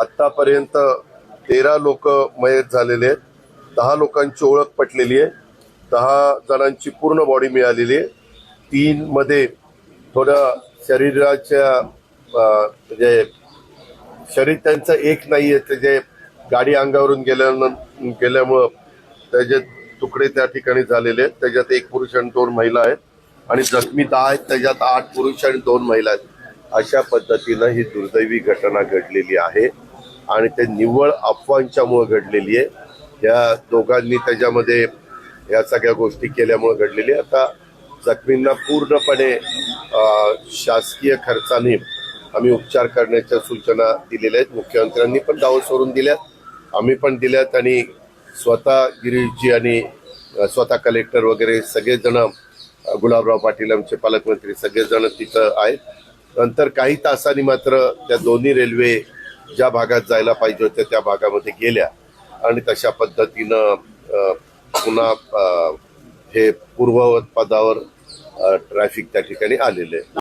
आतापर्यंत 13 लोक मयत झालेले आहेत. 10 लोकांची ओळख पटलेली आहे. 10 जणांची पूर्ण बॉडी मिळालेली आहे. 3 मध्ये थोडं शरीराच्या म्हणजे शरीर त्यांचं एक नाहीये, त्याचे गाडी अंगावरून गेल्यामुळं त्याचे तुकडे त्या ठिकाणी झालेले आहेत. त्याच्यात 1 पुरुष आणि 2 महिला आहेत आणि जखमी 10 आहेत, त्याच्यात 8 पुरुष आणि 2 महिला आहेत. अशा पद्धतीनं ही दुर्दैवी घटना घडलेली आहे आणि ते निव्वळ अफवांच्यामुळे घडलेली आहे. या दोघांनी त्याच्यामध्ये या सगळ्या गोष्टी केल्यामुळे घडलेली आहे. आता जखमींना पूर्णपणे शासकीय खर्चाने आम्ही उपचार करण्याच्या सूचना दिलेल्या आहेत. मुख्यमंत्र्यांनी पण दावा सोडून दिल्यात, आम्ही पण दिल्यात आणि स्वतः गिरीशजी आणि स्वतः कलेक्टर वगैरे सगळेजण, गुलाबराव पाटील आमचे पालकमंत्री सगळेजण तिथं आहेत. नंतर काही तासांनी मात्र त्या दोन्ही रेल्वे ज्या भागात जायला पाहिजे होत्या त्या भागामध्ये गेल्या आणि तशा पद्धतीनं पुन्हा हे पूर्ववत पदावर ट्रॅफिक त्या ठिकाणी आलेले आहे.